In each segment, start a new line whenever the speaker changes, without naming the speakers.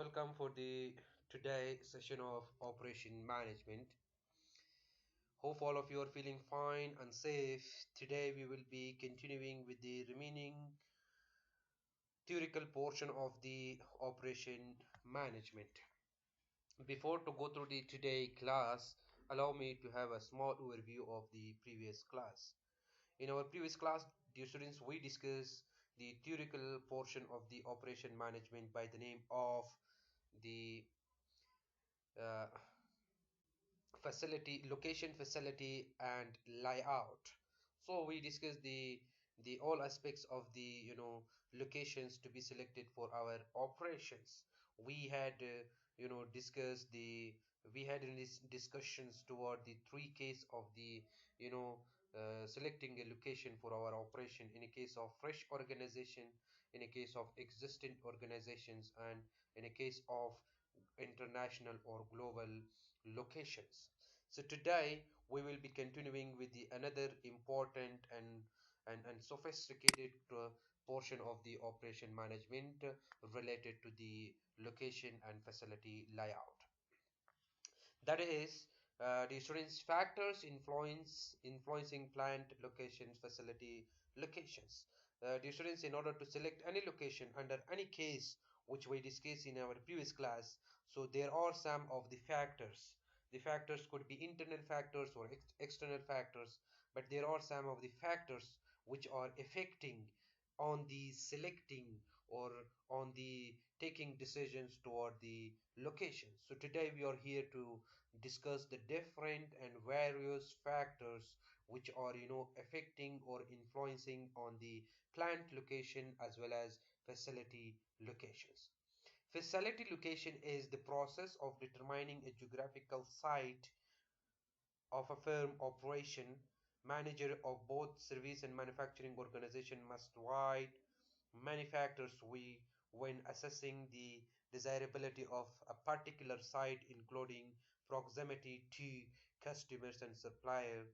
welcome for the today session of operation management. Hope all of you are feeling fine and safe. Today we will be continuing with the remaining theoretical portion of the operation management. Before to go through the today class, allow me to have a small overview of the previous class. In our previous class, dear students, we discussed the theoretical portion of the operation management by the name of the uh, facility location, facility, and layout. So we discussed the all aspects of the locations to be selected for our operations. We had discussed the we had in these discussions toward the three case of the you know selecting a location for our operation in a case of fresh organization, in a case of existing organizations, and in a case of international or global locations. So today we will be continuing with the another important and sophisticated portion of the operation management related to the location and facility layout. That is, the students factors influencing plant locations, facility locations. The students, in order to select any location under any case which we discussed in our previous class, so there are some of the factors. The factors could be internal factors or external factors, but there are some of the factors which are affecting on the selecting or on the taking decisions toward the location. So today we are here to discuss the different and various factors which are affecting or influencing on the plant location as well as facility locations. Facility location is the process of determining a geographical site of a firm operation. Manager of both service and manufacturing organization must weigh many factors when assessing the desirability of a particular site, including proximity to customers and supplier,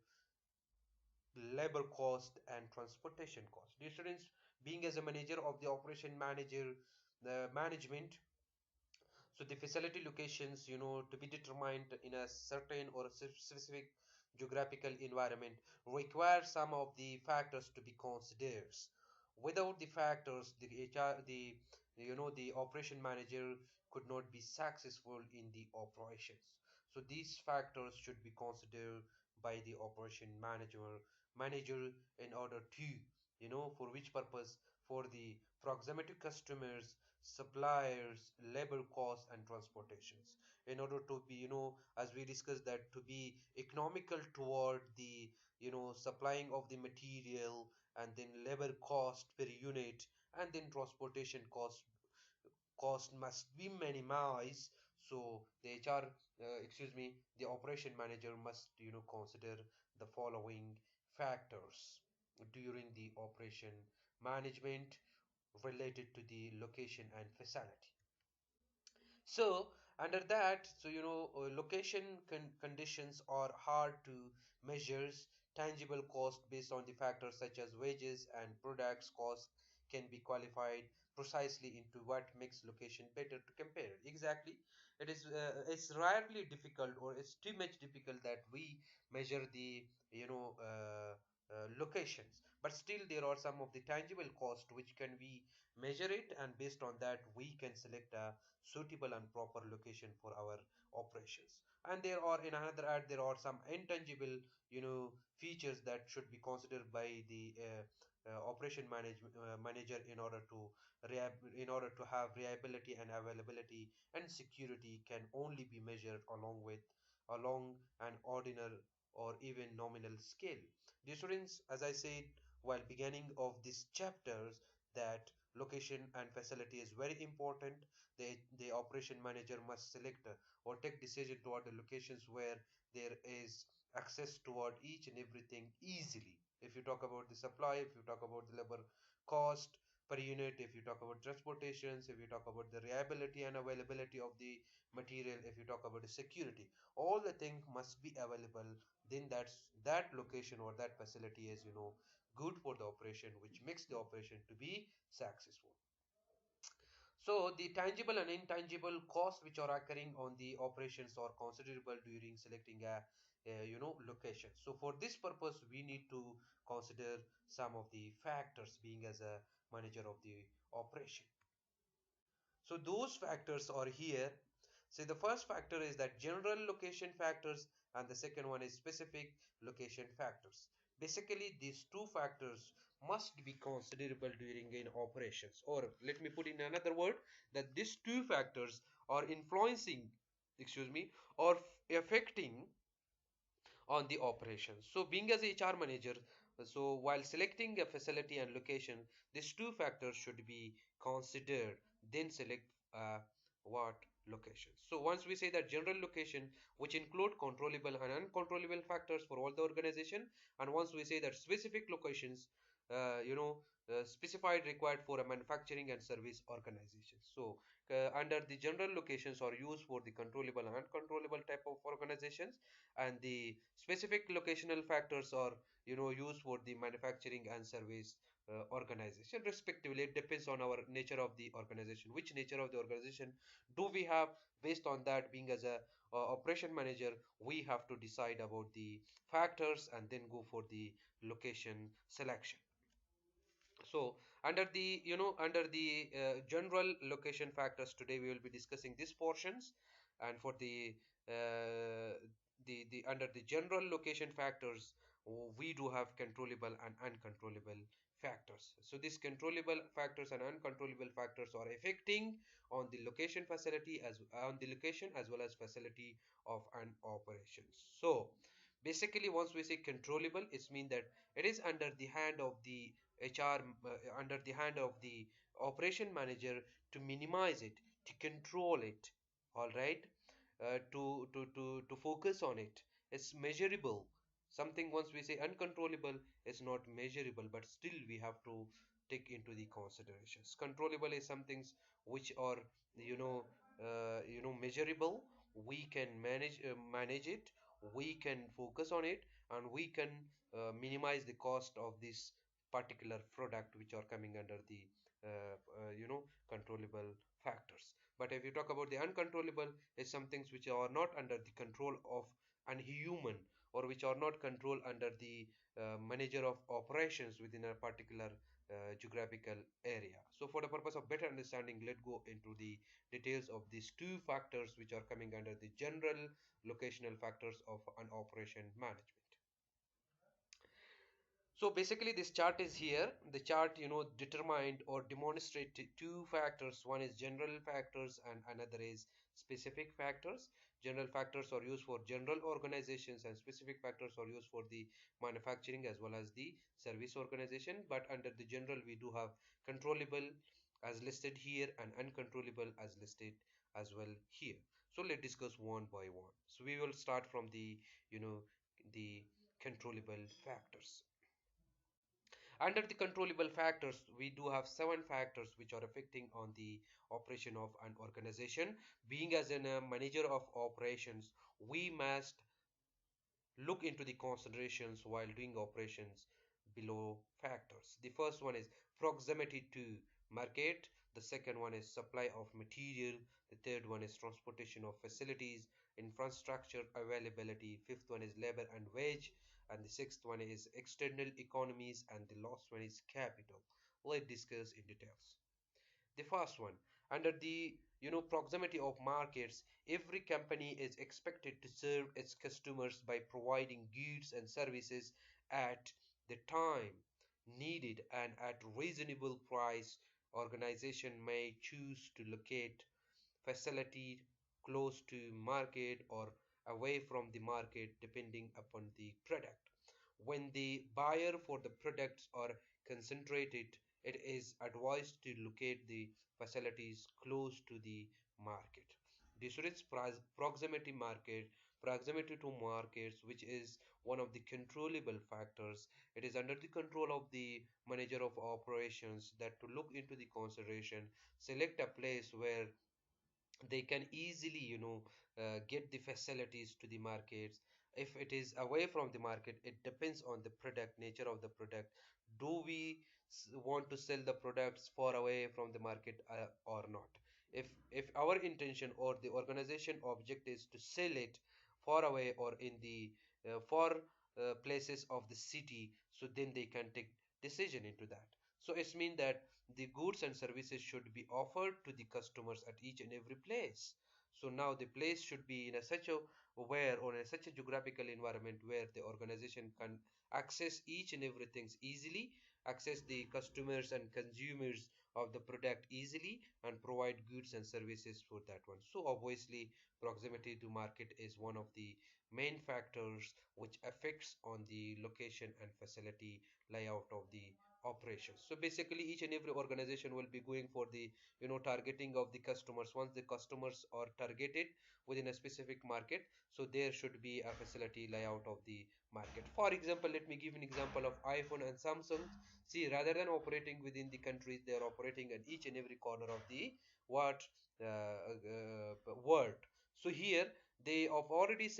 labor cost, and transportation cost. Dear students, being as a manager of the operation manager, the management, so the facility locations, to be determined in a certain or a specific geographical environment require some of the factors to be considered. Without the factors, the HR, the operation manager could not be successful in the operations. So these factors should be considered by the operation manager in order to, for which purpose? For the proximity to customers, suppliers, labor costs, and transportations. In order to be, as we discussed, that to be economical toward the, supplying of the material, and then labor cost per unit, and then transportation cost must be minimized. So the HR, the operation manager must, consider the following factors during the operation management related to the location and facility. So under that, location conditions are hard to measure. Tangible cost based on the factors such as wages and products cost can be qualified precisely into what makes location better to compare. Exactly, it's rarely difficult, or it's too much difficult that we measure the locations, but still there are some of the tangible cost which can be measure it, and based on that we can select a suitable and proper location for our operations. And there are, in another ad, there are some intangible features that should be considered by the operation manager in order to have reliability and availability and security can only be measured along an ordinal or even nominal scale. Dear students, as I said while beginning of these chapters, that location and facility is very important. The operation manager must select or take decision toward the locations where there is access toward each and everything easily. If you talk about the supply, if you talk about the labor cost per unit, if you talk about transportations, if you talk about the reliability and availability of the material, if you talk about the security, all the things must be available. Then that location or that facility is good for the operation, which makes the operation to be successful. So the tangible and intangible costs which are occurring on the operations are considerable during selecting a location. So for this purpose, we need to consider some of the factors being as a manager of the operation. So those factors are here. So the first factor is that general location factors, and the second one is specific location factors. Basically, these two factors must be considerable during in operations, or let me put in another word, that these two factors are influencing, excuse me, or affecting on the operations. So being as HR manager, so while selecting a facility and location, these two factors should be considered, then select what location. So once we say that general location, which include controllable and uncontrollable factors for all the organization, and once we say that specific locations, specified required for a manufacturing and service organization. So under the general locations are used for the controllable and uncontrollable type of organizations, and the specific locational factors are used for the manufacturing and service organization respectively. It depends on our nature of the organization, which nature of the organization do we have. Based on that, being as a operation manager, we have to decide about the factors and then go for the location selection. So under the general location factors, today we will be discussing these portions. And for the under the general location factors, we do have controllable and uncontrollable factors. So these controllable factors and uncontrollable factors are affecting on the location facility as on the location as well as facility of an operations. So basically, once we say controllable, it's mean that it is under the hand of the HR, under the hand of the operation manager to minimize it, to control it, all right, to focus on it. It's measurable. Something once we say uncontrollable is not measurable, but still we have to take into the considerations. Controllable is some things which are measurable. We can manage it. We can focus on it, and we can minimize the cost of this particular product which are coming under the controllable factors. But if you talk about the uncontrollable, it's some things which are not under the control of an human, or which are not controlled under the manager of operations within a particular geographical area. So for the purpose of better understanding, let's go into the details of these two factors which are coming under the general locational factors of an operation management. So basically this chart is here. The chart determined or demonstrated two factors. One is general factors and another is specific factors. General factors are used for general organizations, and specific factors are used for the manufacturing as well as the service organization. But under the general, we do have controllable as listed here and uncontrollable as listed as well here. So let's discuss one by one. So we will start from you know the controllable factors. Under the controllable factors, we do have seven factors which are affecting on the operation of an organization. Being as a manager of operations, we must look into the considerations while doing operations below factors. The first one is proximity to market. The second one is supply of material. The third one is transportation of facilities, infrastructure availability. Fifth one is labor and wage. And the sixth one is external economies. And the last one is capital. Let's discuss in details. The first one, under the proximity of markets, every company is expected to serve its customers by providing goods and services at the time needed and at reasonable price. Organization may choose to locate facility close to market or away from the market depending upon the product. When the buyer for the products are concentrated, it is advised to locate the facilities close to the market. This is proximity market, proximity to markets, which is one of the controllable factors. It is under the control of the manager of operations that to look into the consideration, select a place where they can easily get the facilities to the markets. If it is away from the market, it depends on the product, nature of the product. do we want to sell the products far away from the market or not? If our intention or the organization object is to sell it far away or in the far places of the city, so then they can take decision into that. So it's mean that the goods and services should be offered to the customers at each and every place. So now the place should be in a such a where or in such a geographical environment where the organization can access each and everything easily, access the customers and consumers of the product easily, and provide goods and services for that one. So obviously proximity to market is one of the main factors which affects on the location and facility layout of the operations. So basically each and every organization will be going for the targeting of the customers. Once the customers are targeted within a specific market, so there should be a facility layout of the market. For example, let me give an example of iPhone and Samsung. See, rather than operating within the countries, they are operating in each and every corner of the what world. So here they have already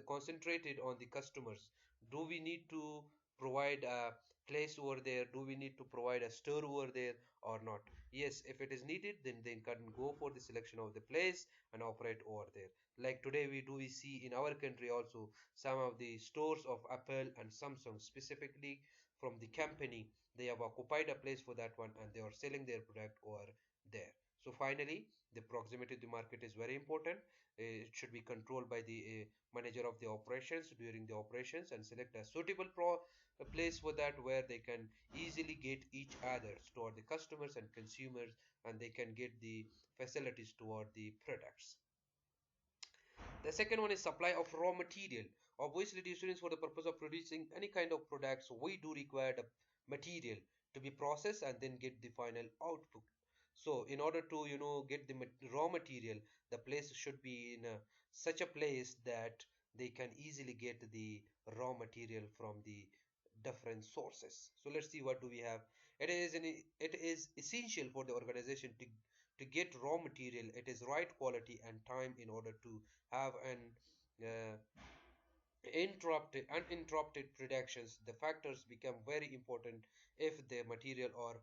concentrated on the customers. Do we need to provide a place over there? Do we need to provide a store over there or not? Yes, if it is needed, then they can go for the selection of the place and operate over there. Like today we see in our country also some of the stores of Apple and Samsung, specifically from the company, they have occupied a place for that one and they are selling their product over there. So finally the proximity to the market is very important. It should be controlled by the manager of the operations during the operations and select a suitable a place for that where they can easily get each other toward the customers and consumers, and they can get the facilities toward the products. The second one is supply of raw material. Obviously, the students, for the purpose of producing any kind of products, we do require the material to be processed and then get the final output. So in order to get the raw material, the place should be in such a place that they can easily get the raw material from the different sources. So let's see what do we have. It is essential for the organization to get raw material. It is right quality and time in order to have an uh, uninterrupted productions. The factors become very important if the material are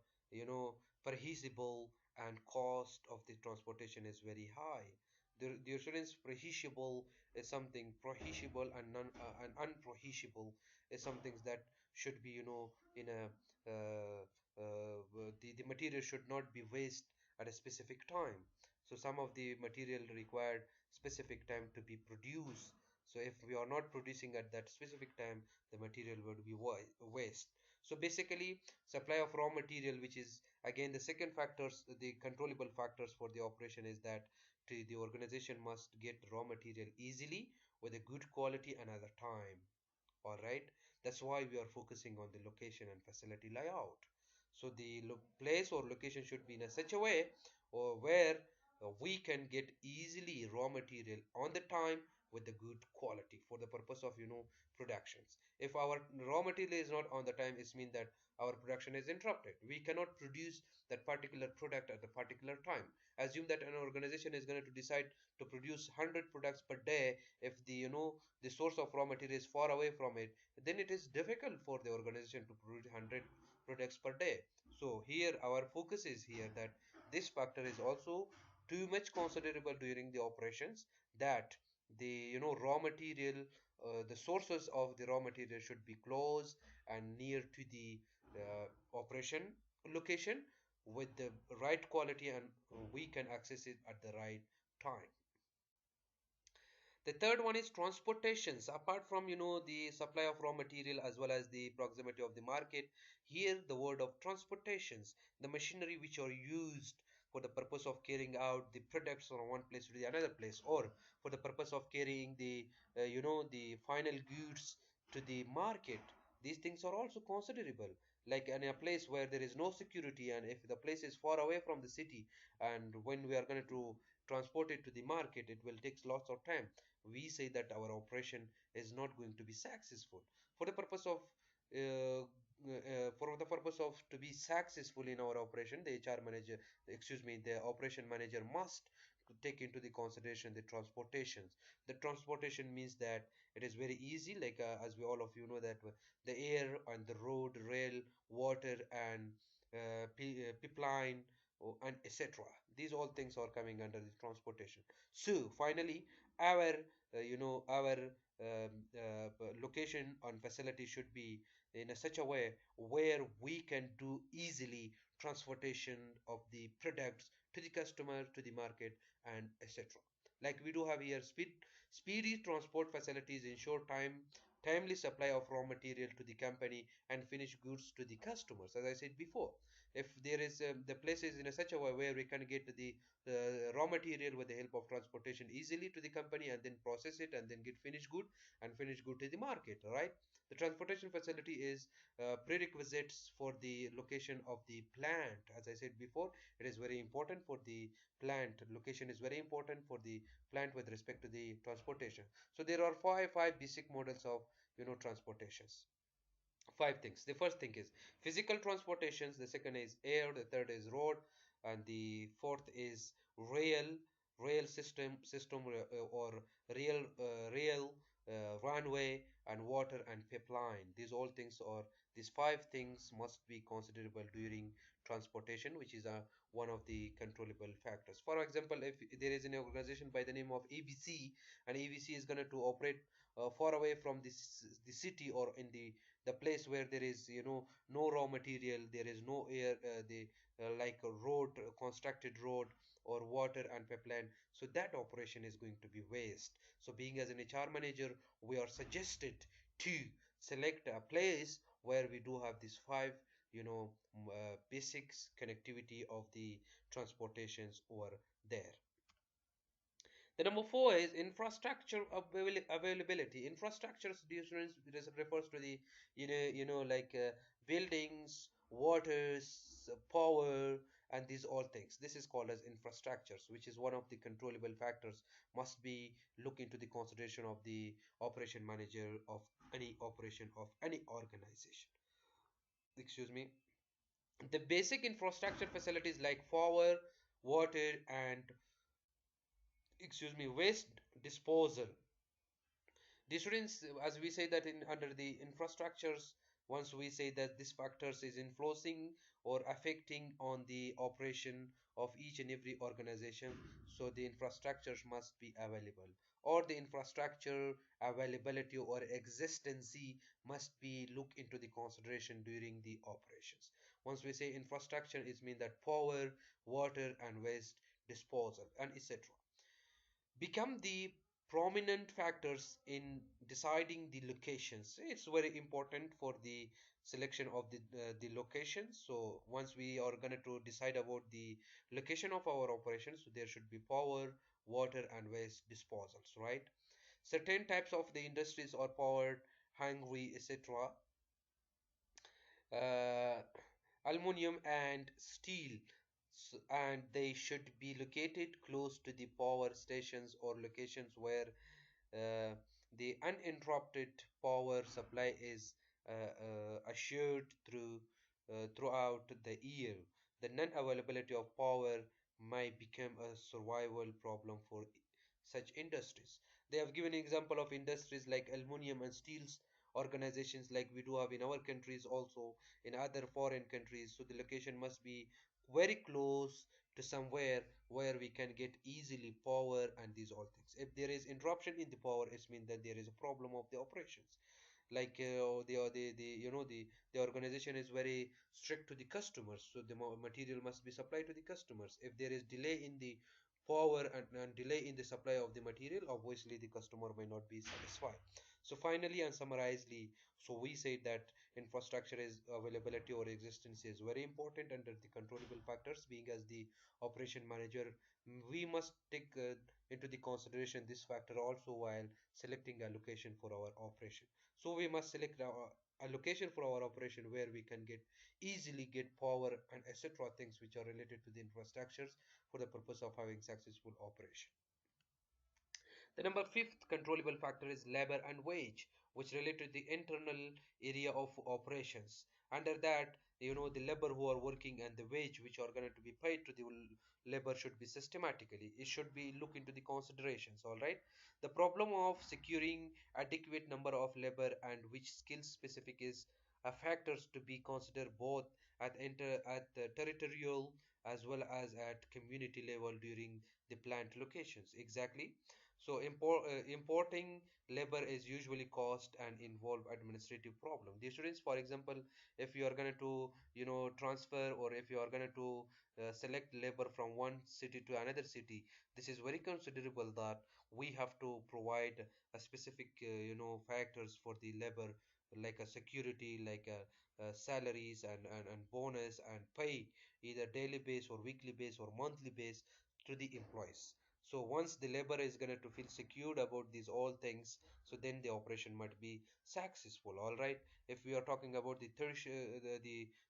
perishable and cost of the transportation is very high. The assurance perishable is something perishable, and and unperishable is something that should be in a the material should not be waste at a specific time. So some of the material required specific time to be produced. So if we are not producing at that specific time, the material would be waste. So basically supply of raw material, which is again the second factors, the controllable factors for the operation, is that the organization must get raw material easily with a good quality and at a time. All right, that's why we are focusing on the location and facility layout. So the place or location should be in a such a way or where we can get easily raw material on the time with the good quality for the purpose of productions. If our raw material is not on the time, it means that our production is interrupted. We cannot produce that particular product at a particular time. Assume that an organization is going to decide to produce 100 products per day. If the source of raw material is far away from it, then it is difficult for the organization to produce 100 products per day. So here our focus is here that this factor is also too much considerable during the operations, that the raw material, the sources of the raw material should be close and near to the operation location with the right quality, and we can access it at the right time. The third one is transportations. Apart from the supply of raw material as well as the proximity of the market, here the word of transportations, the machinery which are used for the purpose of carrying out the products from one place to the another place, or for the purpose of carrying the the final goods to the market. These things are also considerable. Like in a place where there is no security, and if the place is far away from the city, and when we are going to transport it to the market, it will take lots of time. We say that our operation is not going to be successful. For the purpose of to be successful in our operation, the HR manager, excuse me, the operation manager must take into the consideration the transportations. The transportation means that it is very easy, like as we all of you know that the air and the road, rail, water, and pipeline, and etc. These all things are coming under the transportation. So finally, our our location and facility should be in a such a way where we can do easily transportation of the products to the customer, to the market, and etc. Like we do have here, speedy transport facilities ensure timely supply of raw material to the company and finished goods to the customers. As I said before, if there is the places in a such a way where we can get the raw material with the help of transportation easily to the company and then process it and then get finished good to the market, right? The transportation facility is prerequisites for the location of the plant. As I said before, it is very important for the plant. Location is very important for the plant with respect to the transportation. So there are five basic models of transportations. Five things. The first thing is physical transportations, the second is air, the third is road, and the fourth is rail rail system or rail runway, and water and pipeline. These five things must be considerable during transportation, which is one of the controllable factors. For example, if there is an organization by the name of ABC, and ABC is going to operate far away from the city, or in the place where there is no raw material, there is no air, the like a road, a constructed road, or water and pipeline, so that operation is going to be waste. So being as an HR manager, we are suggested to select a place where we do have these five basics connectivity of the transportations over there. The number four is infrastructure availability. Infrastructure refers to the like buildings, waters, power, and these all things. This is called as infrastructures, which is one of the controllable factors must be look into the consideration of the operation manager of any operation of any organization. Excuse me. The basic infrastructure facilities like power, water, and waste disposal. The students, as we say that in under the infrastructures, once we say that this factors is influencing or affecting on the operation of each and every organization, so the infrastructures must be available, or the infrastructure availability or existency must be looked into the consideration during the operations. Once we say infrastructure, it means that power, water, and waste disposal, and etc become the prominent factors in deciding the locations. It's very important for the selection of the location. So once we are going to decide about the location of our operations, so there should be power, water, and waste disposals, right? Certain types of the industries are power hungry, etc. uh, Aluminum and steel, and they should be located close to the power stations or locations where uh, the uninterrupted power supply is assured throughout the year. The non-availability of power might become a survival problem for such industries. They have given example of industries like aluminum and steels organizations, like we do have in our countries, also in other foreign countries. So the location must be very close to somewhere where we can get easily power and these all things. If there is interruption in the power, it means that there is a problem of the operations. Like the organization is very strict to the customers, so the material must be supplied to the customers. If there is delay in the power and delay in the supply of the material, obviously the customer may not be satisfied. So finally and summarizedly, so we say that infrastructure is availability or existence is very important under the controllable factors. Being as the operation manager, we must take into the consideration this factor also while selecting a location for our operation. So we must select a location for our operation where we can easily get power and etc things which are related to the infrastructures for the purpose of having successful operation. The number fifth controllable factor is labor and wage. which relate to the internal area of operations. Under that, the labor who are working and the wage which are going to be paid to the labor should be systematically, it should be look into the considerations. All right, the problem of securing adequate number of labor and which skill specific is a factors to be considered both at the territorial as well as at community level during the plant locations. Exactly. So importing labor is usually cost and involve administrative problem. The students, for example, if you are going to transfer, or if you are going to select labor from one city to another city, this is very considerable that we have to provide a specific factors for the labor, like a security, like a salaries and bonus and pay, either daily base or weekly base or monthly base, to the employees. So once the labor is going to feel secured about these all things, so then the operation might be successful. All right, if we are talking about the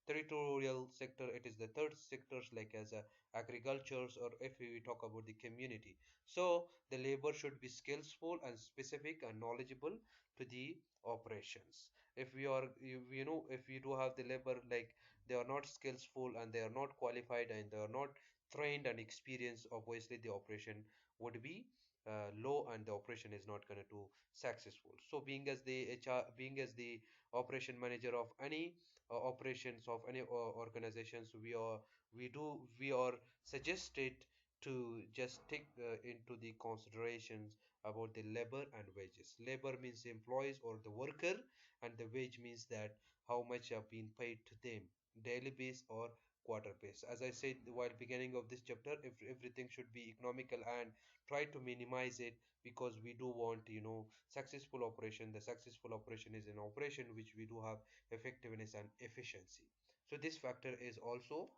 territorial sector, it is the third sectors, like as agricultures, or if we talk about the community. So the labor should be skillful and specific and knowledgeable to the operations. If we are if we do have the labor, like they are not skillful and they are not qualified and they are not trained and experienced, obviously the operation would be low and the operation is not going to successful. So being as the HR, being as the operation manager of any operations of any organizations, we are suggested to just take into the considerations about the labor and wages. Labor means the employees or the worker, and the wage means that how much have been paid to them, daily base or quarter base. As I said while beginning of this chapter, if everything should be economical and try to minimize it, because we do want successful operation. The successful operation is an operation which we do have effectiveness and efficiency. So this factor is also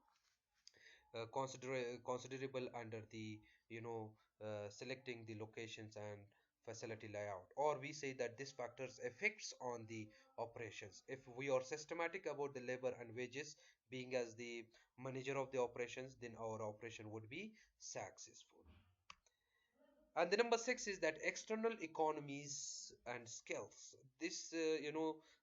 considerable under the selecting the locations and facility layout, or we say that this factors effects on the operations. If we are systematic about the labor and wages, being as the manager of the operations, then our operation would be successful. And the number six is that external economies and skills. This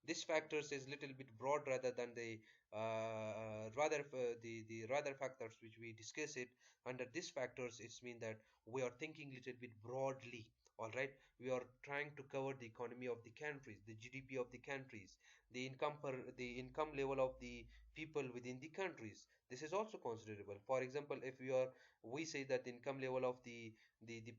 this factors is little bit broad rather than the the rather factors which we discuss it. Under these factors, it's mean that we are thinking little bit broadly. All right, we are trying to cover the economy of the countries, the GDP of the countries, the income level of the people within the countries. This is also considerable. For example, if we say that the income level of the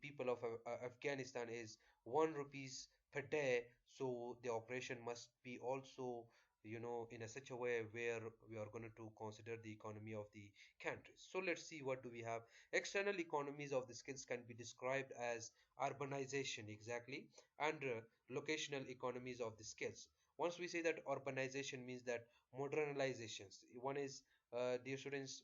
people of Afghanistan is 1 rupees per day, so the operation must be also in a such a way where we are going to consider the economy of the countries. So let's see what do we have. External economies of the skills can be described as urbanization, exactly, and locational economies of the skills. Once we say that urbanization means that modernizations, one is dear students,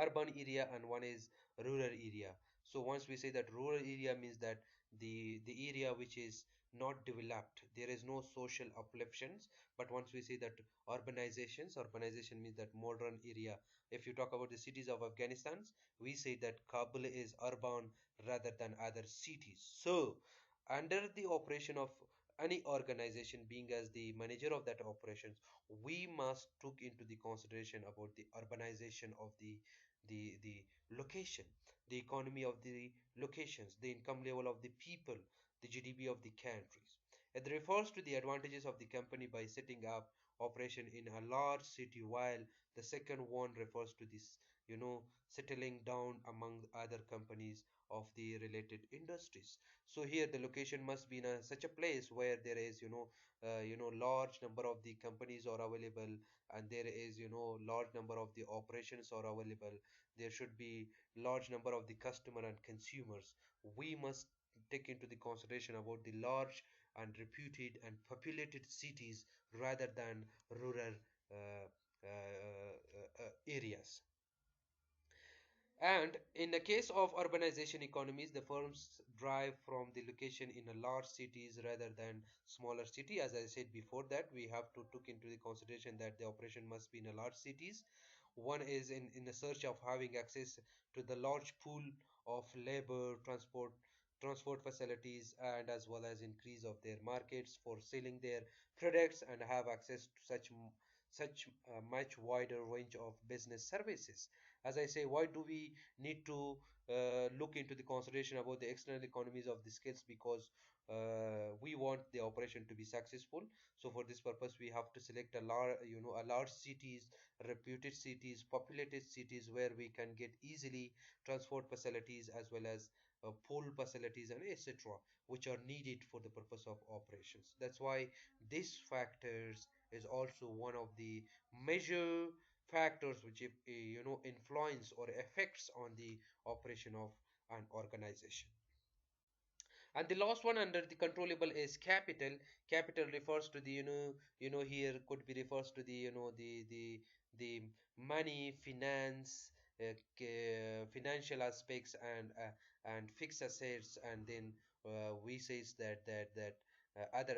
urban area and one is rural area. So once we say that rural area means that the area which is not developed, there is no social upliftions. But once we say that urbanization means that modern area. If you talk about the cities of Afghanistan, we say that Kabul is urban rather than other cities. So under the operation of any organization, being as the manager of that operations, we must took into the consideration about the urbanization of the location, the economy of the locations, the income level of the people, the GDP of the countries. It refers to the advantages of the company by setting up operation in a large city, while the second one refers to this settling down among other companies of the related industries. So here the location must be in such a place where there is large number of the companies are available, and there is large number of the operations are available. There should be large number of the customer and consumers. We must take into the consideration about the large and reputed and populated cities rather than rural areas. And in the case of urbanization economies, the firms drive from the location in a large cities rather than smaller city. As I said before, that we have to took into the consideration that the operation must be in a large cities. One is in the search of having access to the large pool of labor, transport, transport facilities, and as well as increase of their markets for selling their products and have access to such much wider range of business services. As I say, why do we need to look into the consideration about the external economies of the skills? Because we want the operation to be successful. So for this purpose, we have to select a large cities, reputed cities, populated cities where we can get easily transport facilities as well as pool facilities and etc., which are needed for the purpose of operations. That's why these factors is also one of the major factors which influence or affects on the operation of an organization. And the last one under the controllable is capital. Capital refers to the here could be refers to the the money, finance, financial aspects, and fixed assets, and then we says that other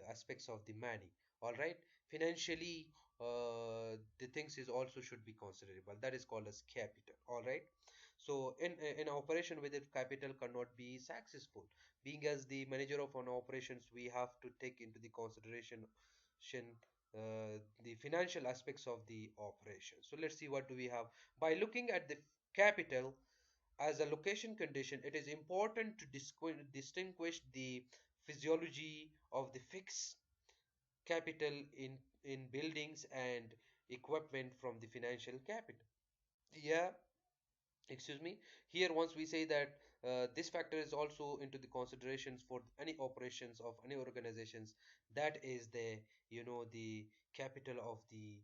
aspects of the money. All right, financially, the things is also should be considerable. That is called as capital. All right. So in operation with it, capital cannot be successful. Being as the manager of an operations, we have to take into the consideration the financial aspects of the operation. So let's see what do we have. By looking at the capital as a location condition, it is important to distinguish the physiology of the fixed capital in buildings and equipment from the financial capital. Yeah, excuse me. Here once we say that this factor is also into the considerations for any operations of any organizations, that is the the capital of the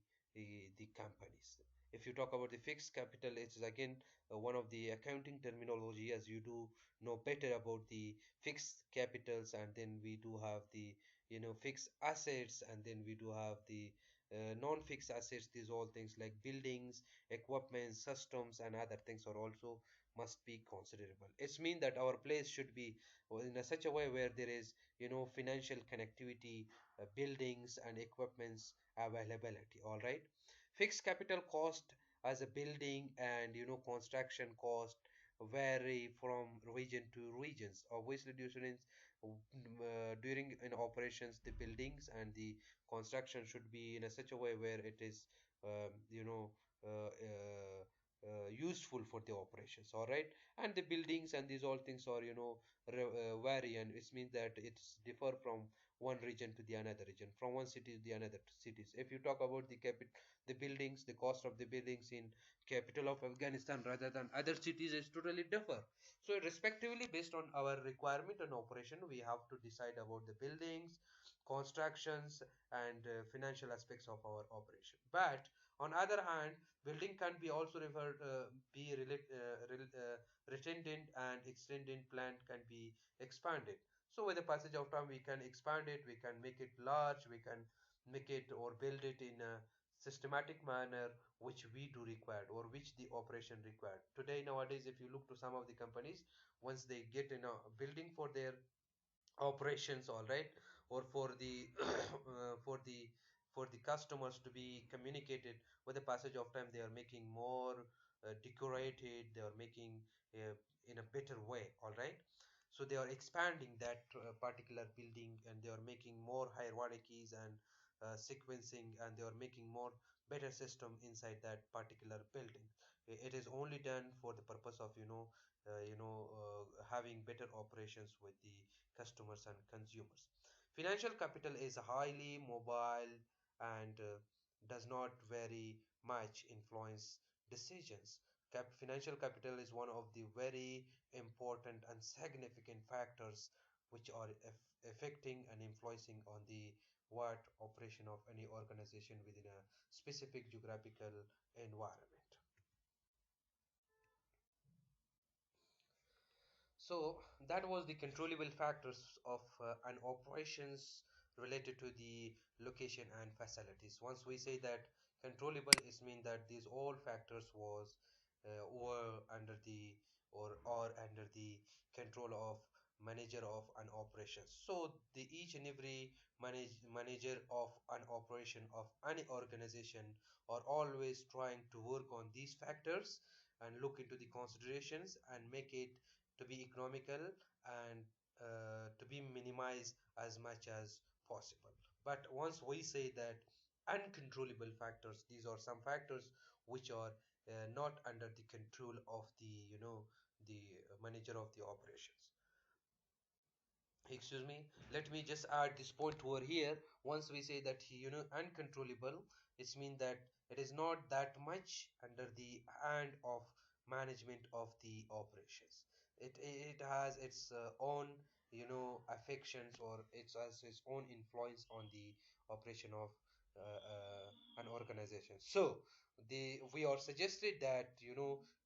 companies. If you talk about the fixed capital, it is again one of the accounting terminology, as you do know better about the fixed capitals, and then we do have the fixed assets, and then we do have the non-fixed assets. These all things like buildings, equipment, systems, and other things are also must be considerable. It's mean that our place should be in such a way where there is financial connectivity, buildings and equipments availability. All right. Fixed capital cost as a building and construction cost vary from region to regions. Obviously, during in operations, the buildings and the construction should be in a such a way where it is um, you know useful for the operations. All right. And the buildings and these all things are vary, and it means that it's differ from one region to the another region, from one city to the another cities. If you talk about the buildings, the cost of the buildings in capital of Afghanistan rather than other cities is totally differ. So respectively, based on our requirement and operation, we have to decide about the buildings, constructions, and financial aspects of our operation. But on other hand, building can be also referred be retendant and extended plant can be expanded. So with the passage of time, we can expand it, we can make it large, we can make it or build it in a systematic manner which we do required or which the operation required. Today, nowadays, if you look to some of the companies, once they get in a building for their operations, all right, or for the for the customers to be communicated, with the passage of time they are making more decorated, they are making in a better way. All right. So they are expanding that particular building, and they are making more hierarchies and sequencing, and they are making more better system inside that particular building. It is only done for the purpose of having better operations with the customers and consumers. Financial capital is highly mobile and does not very much influence decisions. Financial capital is one of the very important and significant factors which are affecting and influencing on the what operation of any organization within a specific geographical environment. So that was the controllable factors of an operations related to the location and facilities. Once we say that controllable, is mean that these all factors was were under the or are under the control of manager of an operation. So the each and every manager of an operation of any organization are always trying to work on these factors and look into the considerations and make it to be economical, and to be minimized as much as possible. But once we say that uncontrollable factors, these are some factors which are not under the control of the the manager of the operations. Excuse me, let me just add this point over here. Once we say that uncontrollable, it means that it is not that much under the hand of management of the operations. It has its own affections, or it has its own influence on the operation of an organization. So the we are suggested that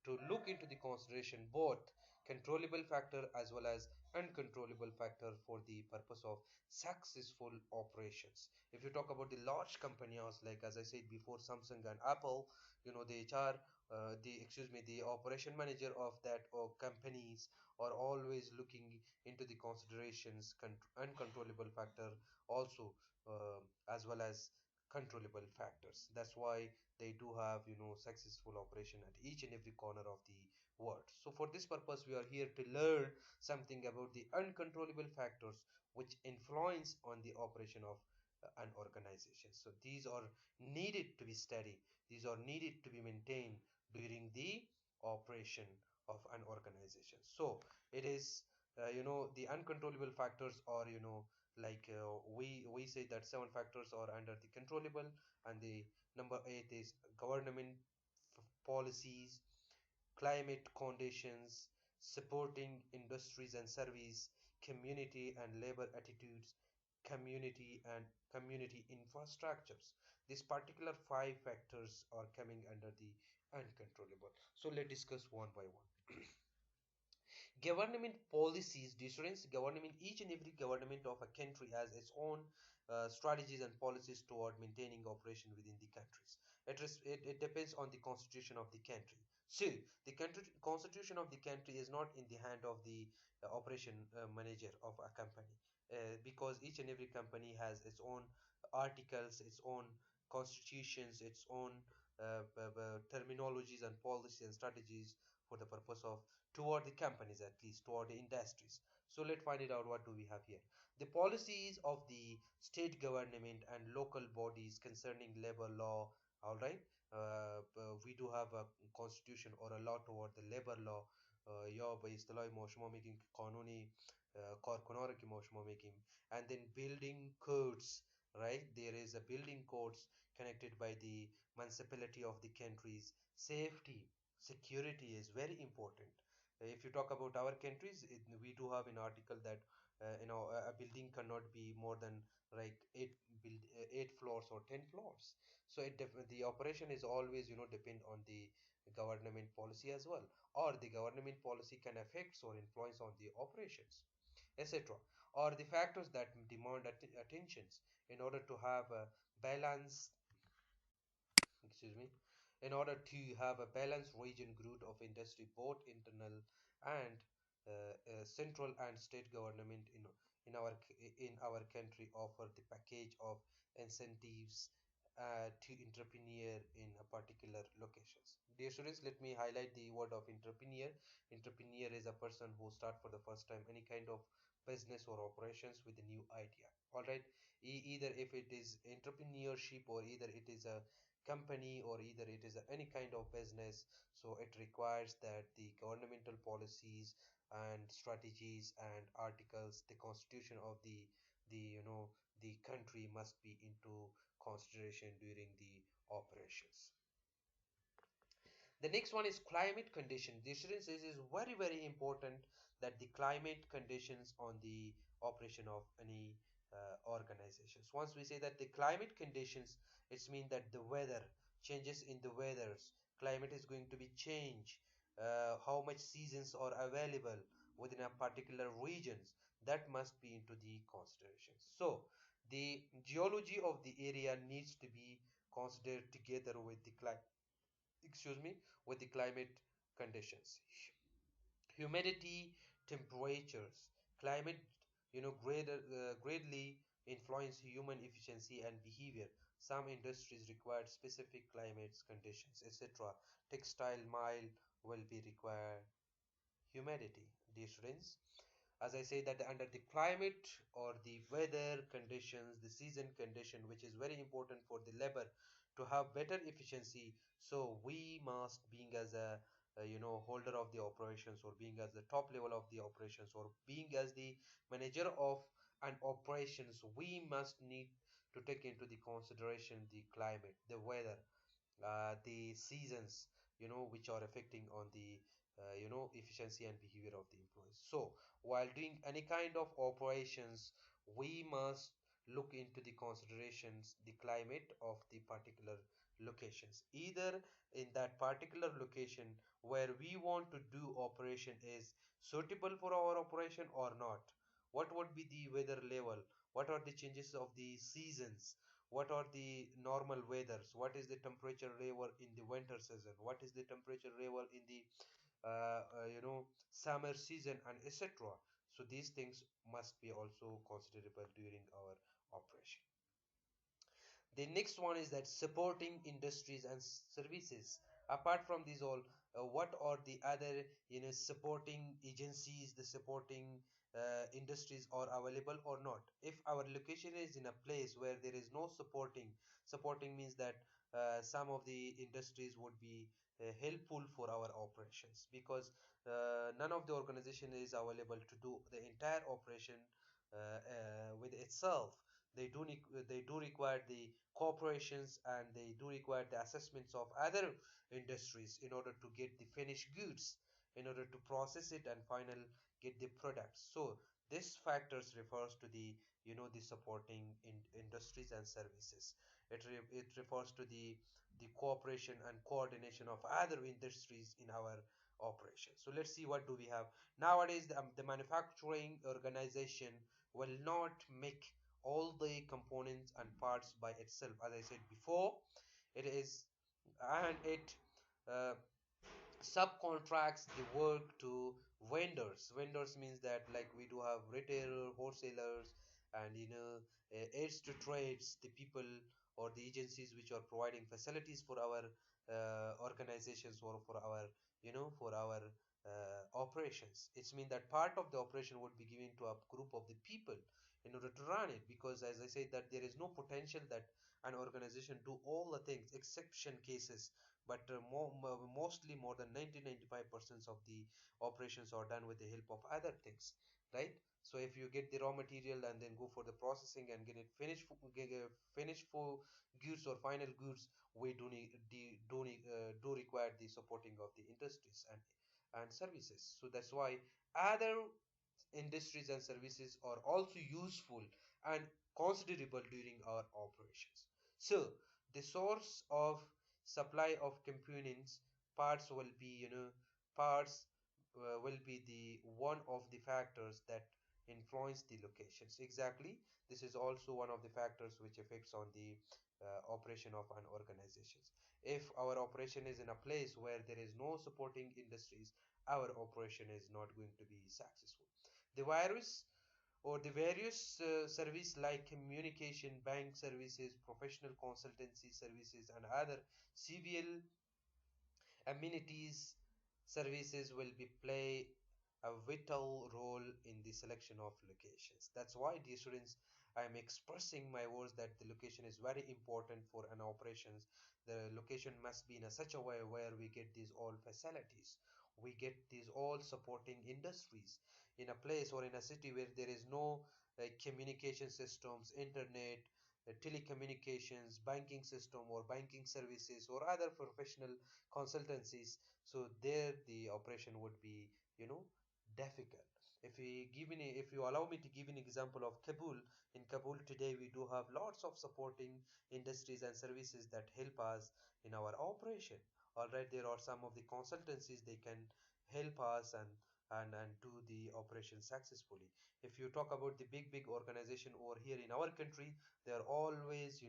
to look into the consideration both controllable factor as well as uncontrollable factor for the purpose of successful operations. If you talk about the large companies, like as I said before, Samsung and Apple, the HR, the operation manager of that or companies are always looking into the considerations uncontrollable factor also, as well as controllable factors. That's why they do have successful operation at each and every corner of the world. So for this purpose we are here to learn something about the uncontrollable factors which influence on the operation of an organization. So these are needed to be studied, these are needed to be maintained during the operation of an organization. So it is the uncontrollable factors are like we say that seven factors are under the controllable, and the number eight is government policies, climate conditions, supporting industries and service, community and labor attitudes, community and community infrastructures. These particular five factors are coming under the uncontrollable. So let's discuss one by one. Government policies difference government, each and every government of a country has its own strategies and policies toward maintaining operation within the countries. It depends on the constitution of the country. So the constitution of the country is not in the hand of the operation manager of a company, because each and every company has its own articles, its own constitutions, its own terminologies and policies and strategies for the purpose of toward the companies, at least toward the industries. So let's find it out. What do we have here? The policies of the state government and local bodies concerning labor law. All right, we do have a constitution or a law toward the labor law. या भाई इस्तेलाही मौसमों में कि कानूनी कारकुनार की मौसमों में कि and then building codes, right? There is a building codes connected by the municipality of the countries. Safety, security is very important. If you talk about our countries, we do have an article that a building cannot be more than like eight floors or 10 floors. So the operation is always depend on the government policy as well, or the government policy can affect or influence on the operations, etc., or the factors that demand attentions in order to have a balance, excuse me, in order to have a balanced region growth of industry, both internal and central and state government in our country offer the package of incentives to entrepreneur in a particular locations. Dear students, let me highlight the word of entrepreneur. Entrepreneur is a person who start for the first time any kind of business or operations with a new idea. All right, either if it is entrepreneurship, or either it is a company, or either it is any kind of business. So it requires that the governmental policies and strategies and articles, the constitution of the country must be into consideration during the operations. The next one is climate condition. The students, this is very very important, that the climate conditions on the operation of any organizations. Once we say that the climate conditions, it means that the weather changes in the weathers. Climate is going to be changed. How much seasons are available within a particular regions, that must be into the consideration. So the geology of the area needs to be considered together with the climate, excuse me, with the climate conditions. Humidity, temperatures, climate greatly influence human efficiency and behavior. Some industries require specific climates conditions, etc. Textile mile will be required humidity. dear students. As I say that under the climate or the weather conditions, the season condition, which is very important for the labor to have better efficiency. So we must, being as a holder of the operations, or being as the top level of the operations, or being as the manager of an operations, we must need to take into the consideration the climate, the weather, the seasons, which are affecting on the efficiency and behavior of the employees. So while doing any kind of operations, we must look into the considerations, the climate of the particular locations. Either in that particular location where we want to do operation is suitable for our operation or not. What would be the weather level? What are the changes of the seasons? What are the normal weathers? What is the temperature level in the winter season? What is the temperature level in the summer season, and etc. So these things must be also considerable during our operation. The next one is that supporting industries and services. Apart from these all, what are the other supporting agencies, the supporting industries are available or not? If our location is in a place where there is no supporting means that some of the industries would be helpful for our operations, because none of the organization is available to do the entire operation with itself. They do require the corporations, and they do require the assessments of other industries in order to get the finished goods, in order to process it and final get the products. So this factors refers to the the supporting industries and services. It refers to the cooperation and coordination of other industries in our operation. So let's see what do we have nowadays. The manufacturing organization will not make all the components and parts by itself. As I said before, it is, and it uh, subcontracts the work to vendors. Vendors means that, like, we do have retailer, wholesalers, and aids to trades, the people or the agencies which are providing facilities for our organizations, or for our for our operations. It's mean that part of the operation would be given to a group of the people in order to run it, because as I said that there is no potential that an organization do all the things, exception cases, but mostly more than 90-95% of the operations are done with the help of other things, right? So if you get the raw material and then go for the processing and get it finished for goods or final goods, we do require the supporting of the industries and services. So that's why other industries and services are also useful and considerable during our operations. So the source of supply of components, parts will be parts will be the one of the factors that influence the locations. Exactly, this is also one of the factors which affects on the operation of an organization. If our operation is in a place where there is no supporting industries, our operation is not going to be successful. The virus or the various service like communication, bank services, professional consultancy services, and other civil amenities services will be play a vital role in the selection of locations. That's why, dear students, I am expressing my words that the location is very important for an operations. The location must be in a such a way where we get these all facilities, we get these all supporting industries in a place or in a city where there is no communication systems, internet, telecommunications, banking system, or banking services, or other professional consultancies. So there the operation would be difficult. If you allow me to give an example of Kabul, in Kabul today we do have lots of supporting industries and services that help us in our operation. All right, there are some of the consultancies, they can help us and do the operation successfully. If you talk about the big organization over here in our country, they are always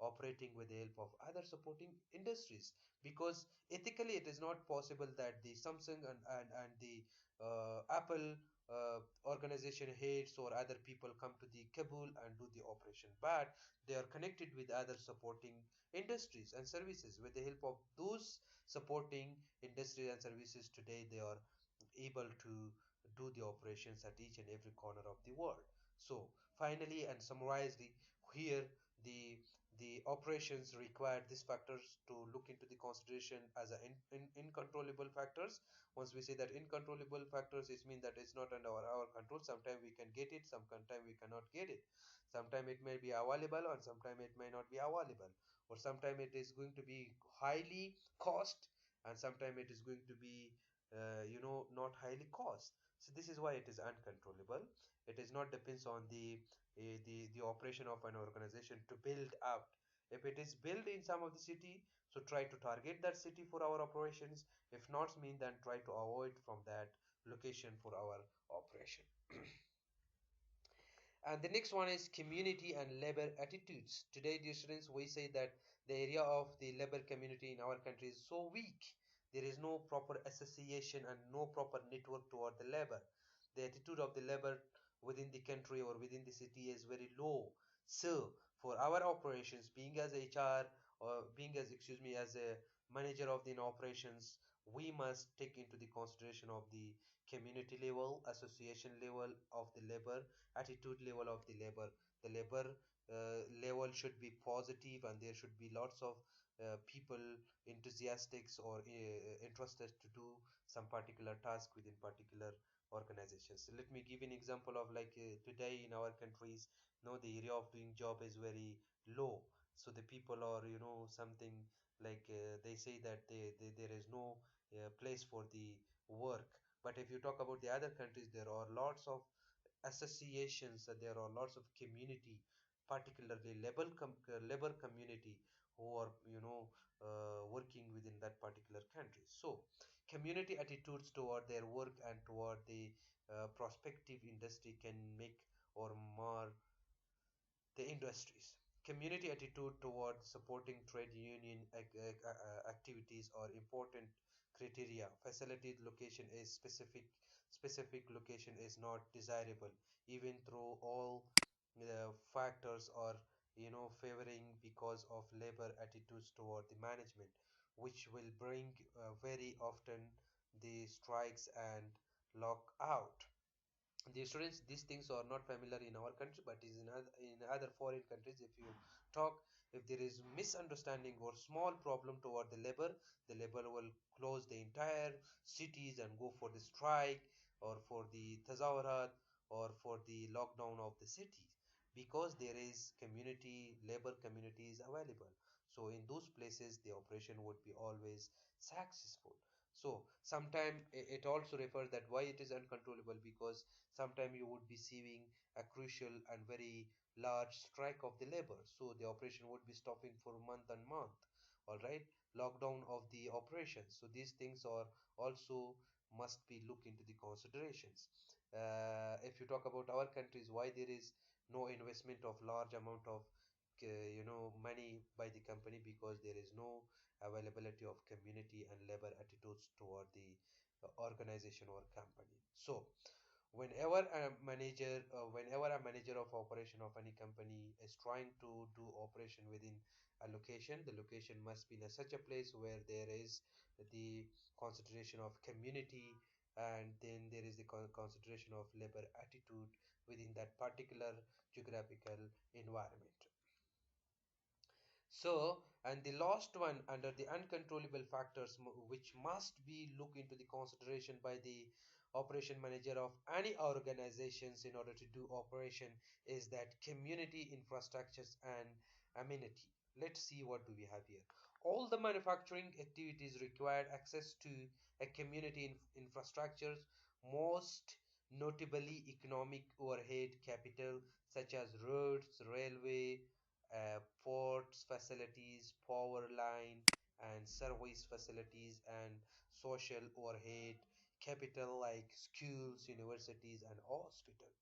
operating with the help of other supporting industries, because ethically it is not possible that the Samsung and the Apple organization heads or other people come to the Kabul and do the operation, but they are connected with other supporting industries and services. With the help of those supporting industries and services, today they are able to do the operations at each and every corner of the world. So finally and summarizedly, here the operations require these factors to look into the consideration as incontrollable factors. Once we say that incontrollable factors, it means that it's not under our control. Sometimes we can get it, sometimes we cannot get it. Sometimes it may be available and sometimes it may not be available, or sometimes it is going to be highly cost and sometimes it is going to be not highly cost. So this is why it is uncontrollable. It is not depends on the operation of an organization to build out. If it is built in some of the city, so try to target that city for our operations. If not mean, then try to avoid from that location for our operation. And the next one is community and labor attitudes. Today, dear students, we say that the area of the labor community in our country is so weak. There is no proper association and no proper network toward the labor. The attitude of the labor within the country or within the city is very low. So, for our operations, being as HR or being as, excuse me, as a manager of the operations, we must take into the consideration of the community level, association level of the labor, attitude level of the labor. The labor level should be positive and there should be lots of people enthusiastics or interested to do some particular task within particular organizations. So let me give an example of like today in our countries, the area of doing job is very low. So the people are, something like they say that there is no place for the work. But if you talk about the other countries, there are lots of associations, there are lots of community, particularly labor community, who are working within that particular country. So community attitudes toward their work and toward the prospective industry can make or mar the industries. Community attitude toward supporting trade union activities are important criteria. Facility location is specific location is not desirable, even though all factors are favoring because of labor attitudes toward the management, which will bring very often the strikes and lockout. The students, these things are not familiar in our country but is in other foreign countries. If you talk, if there is misunderstanding or small problem toward the labor will close the entire cities and go for the strike or for the tazawurat or for the lockdown of the cities, because there is community labor communities available. So in those places the operation would be always successful. So sometimes it also refers that why it is uncontrollable, because sometime you would be seeing a crucial and very large strike of the labor, so the operation would be stopping for month and month. All right, lockdown of the operation. So these things are also must be looked into the considerations. If you talk about our countries, why there is no investment of large amount of money by the company, because there is no availability of community and labor attitudes toward the organization or company. So whenever a manager of operation of any company is trying to do operation within a location, the location must be in such a place where there is the consideration of community, and then there is the consideration of labor attitude within that particular geographical environment. So, and the last one under the uncontrollable factors, which must be looked into the consideration by the operation manager of any organizations in order to do operation, is that community infrastructures and amenity. Let's see what do we have here. All the manufacturing activities require access to a community infrastructures, most notably economic overhead capital such as roads, railway, ports facilities, power line and service facilities, and social overhead capital like schools, universities and hospital.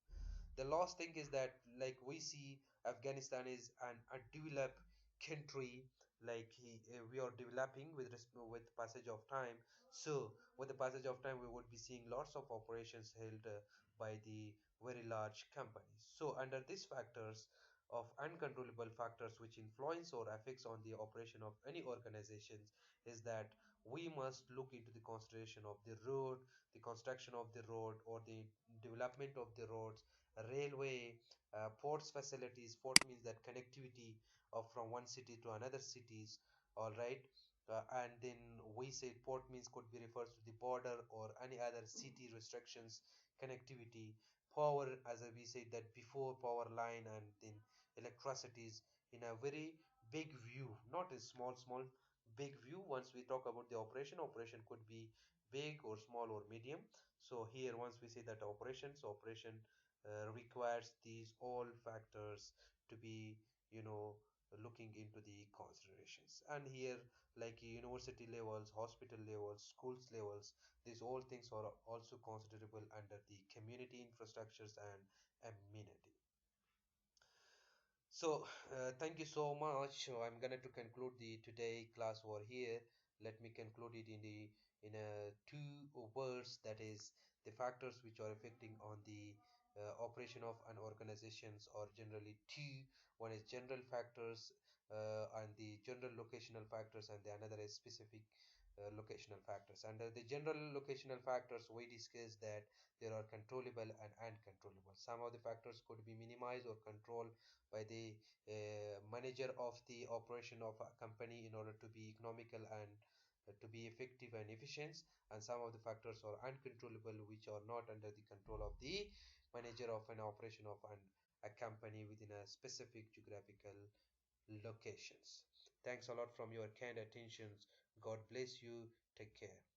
The last thing is that like we see Afghanistan is an undeveloped country, like we are developing with passage of time. So with the passage of time we would be seeing lots of operations held by the very large companies. So under these factors, of uncontrollable factors which influence or affects on the operation of any organizations is that we must look into the consideration of the road, the construction of the road or the development of the roads, railway, ports facilities. Port means that connectivity of from one city to another cities. All right. And then we say port means could be refers to the border or any other city restrictions connectivity. Power, as we said that before, power line and then electricities in a very big view, not a small big view. Once we talk about the operation could be big or small or medium. So here once we say that operation requires these all factors to be, you know, looking into the considerations. And here like university levels, hospital levels, schools levels, these all things are also considerable under the community infrastructures and amenity. So, thank you so much. So I'm gonna to conclude the today class over here. Let me conclude it in a two words, that is the factors which are affecting on the operation of an organizations are generally two. One is general factors and the general locational factors, and the another is specific locational factors. Under the general locational factors, we discussed that there are controllable and uncontrollable. Some of the factors could be minimized or controlled by the manager of the operation of a company in order to be economical and to be effective and efficient, and some of the factors are uncontrollable which are not under the control of the manager of an operation of a company within a specific geographical locations. Thanks a lot from your kind attentions. God bless you. Take care.